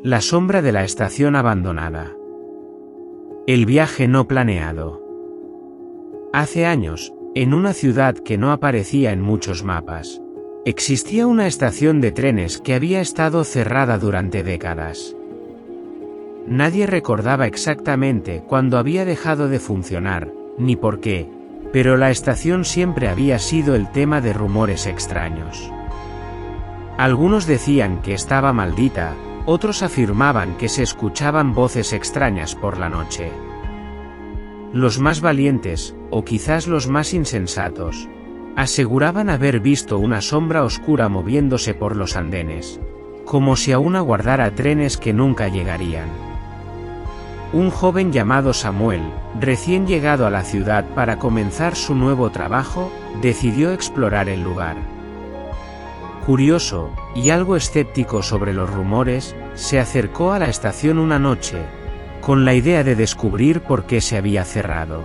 La sombra de la estación abandonada. El viaje no planeado. Hace años, en una ciudad que no aparecía en muchos mapas, existía una estación de trenes que había estado cerrada durante décadas. Nadie recordaba exactamente cuándo había dejado de funcionar, ni por qué, pero la estación siempre había sido el tema de rumores extraños. Algunos decían que estaba maldita, otros afirmaban que se escuchaban voces extrañas por la noche. Los más valientes, o quizás los más insensatos, aseguraban haber visto una sombra oscura moviéndose por los andenes, como si aún aguardara trenes que nunca llegarían. Un joven llamado Samuel, recién llegado a la ciudad para comenzar su nuevo trabajo, decidió explorar el lugar. Curioso, y algo escéptico sobre los rumores, se acercó a la estación una noche, con la idea de descubrir por qué se había cerrado.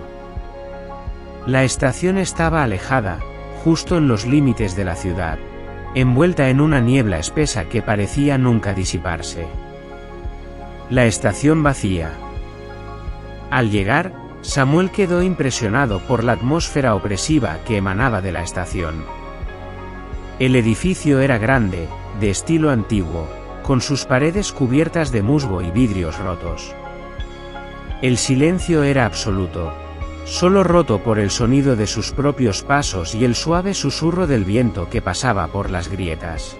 La estación estaba alejada, justo en los límites de la ciudad, envuelta en una niebla espesa que parecía nunca disiparse. La estación vacía. Al llegar, Samuel quedó impresionado por la atmósfera opresiva que emanaba de la estación. El edificio era grande, de estilo antiguo, con sus paredes cubiertas de musgo y vidrios rotos. El silencio era absoluto, solo roto por el sonido de sus propios pasos y el suave susurro del viento que pasaba por las grietas.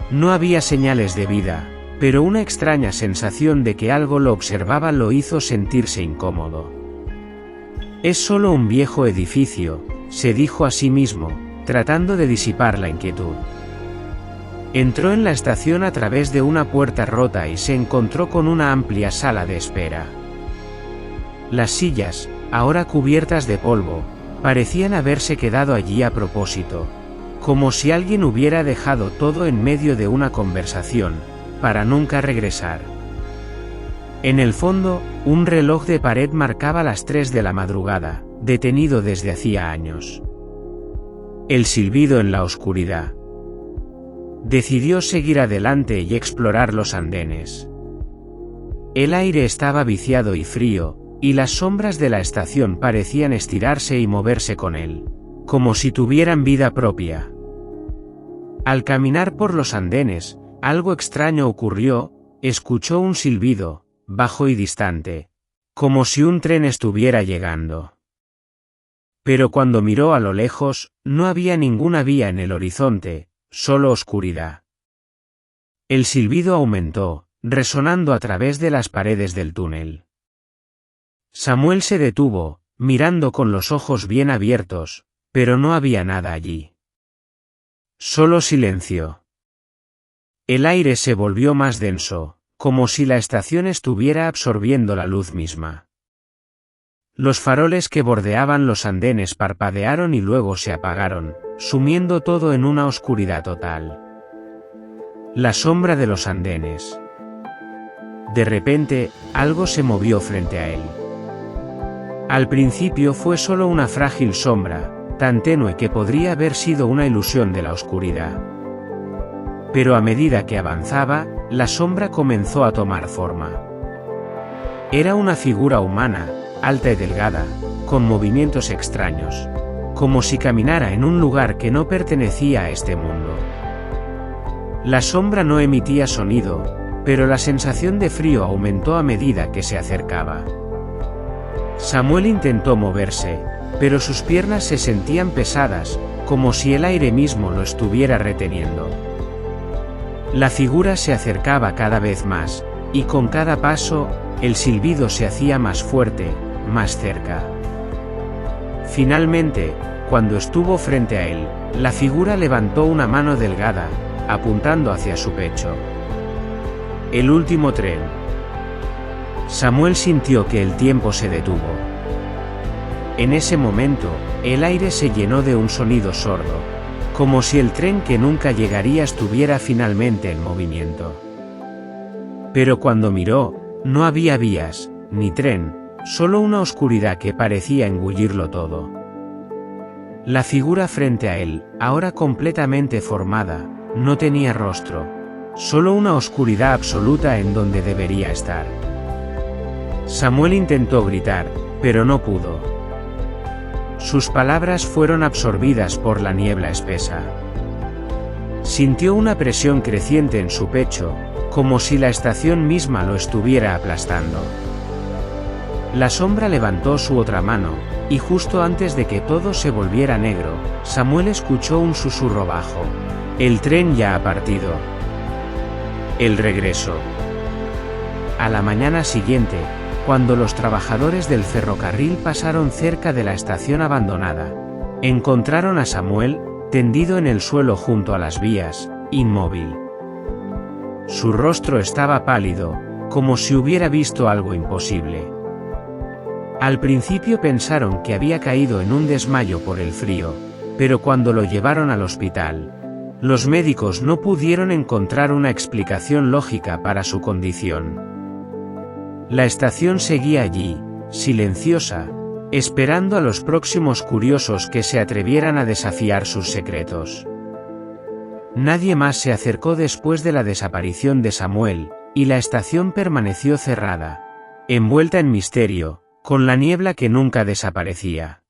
No había señales de vida, pero una extraña sensación de que algo lo observaba lo hizo sentirse incómodo. Es solo un viejo edificio, se dijo a sí mismo, tratando de disipar la inquietud. Entró en la estación a través de una puerta rota y se encontró con una amplia sala de espera. Las sillas, ahora cubiertas de polvo, parecían haberse quedado allí a propósito, como si alguien hubiera dejado todo en medio de una conversación, para nunca regresar. En el fondo, un reloj de pared marcaba las 3 de la madrugada, detenido desde hacía años. El silbido en la oscuridad. Decidió seguir adelante y explorar los andenes. El aire estaba viciado y frío, y las sombras de la estación parecían estirarse y moverse con él, como si tuvieran vida propia. Al caminar por los andenes, algo extraño ocurrió, escuchó un silbido, bajo y distante, como si un tren estuviera llegando. Pero cuando miró a lo lejos, no había ninguna vía en el horizonte, solo oscuridad. El silbido aumentó, resonando a través de las paredes del túnel. Samuel se detuvo, mirando con los ojos bien abiertos, pero no había nada allí. Solo silencio. El aire se volvió más denso, como si la estación estuviera absorbiendo la luz misma. Los faroles que bordeaban los andenes parpadearon y luego se apagaron, sumiendo todo en una oscuridad total. La sombra de los andenes. De repente, algo se movió frente a él. Al principio fue solo una frágil sombra, tan tenue que podría haber sido una ilusión de la oscuridad. Pero a medida que avanzaba, la sombra comenzó a tomar forma. Era una figura humana, alta y delgada, con movimientos extraños, como si caminara en un lugar que no pertenecía a este mundo. La sombra no emitía sonido, pero la sensación de frío aumentó a medida que se acercaba. Samuel intentó moverse, pero sus piernas se sentían pesadas, como si el aire mismo lo estuviera reteniendo. La figura se acercaba cada vez más, y con cada paso, el silbido se hacía más fuerte, más cerca. Finalmente, cuando estuvo frente a él, la figura levantó una mano delgada, apuntando hacia su pecho. El último tren. Samuel sintió que el tiempo se detuvo. En ese momento, el aire se llenó de un sonido sordo, como si el tren que nunca llegaría estuviera finalmente en movimiento. Pero cuando miró, no había vías, ni tren, solo una oscuridad que parecía engullirlo todo. La figura frente a él, ahora completamente formada, no tenía rostro. solo una oscuridad absoluta en donde debería estar. Samuel intentó gritar, pero no pudo. Sus palabras fueron absorbidas por la niebla espesa. Sintió una presión creciente en su pecho, como si la estación misma lo estuviera aplastando. La sombra levantó su otra mano, y justo antes de que todo se volviera negro, Samuel escuchó un susurro bajo. El tren ya ha partido. El regreso. A la mañana siguiente, cuando los trabajadores del ferrocarril pasaron cerca de la estación abandonada, encontraron a Samuel, tendido en el suelo junto a las vías, inmóvil. Su rostro estaba pálido, como si hubiera visto algo imposible. Al principio pensaron que había caído en un desmayo por el frío, pero cuando lo llevaron al hospital, los médicos no pudieron encontrar una explicación lógica para su condición. La estación seguía allí, silenciosa, esperando a los próximos curiosos que se atrevieran a desafiar sus secretos. Nadie más se acercó después de la desaparición de Samuel, y la estación permaneció cerrada, envuelta en misterio, con la niebla que nunca desaparecía.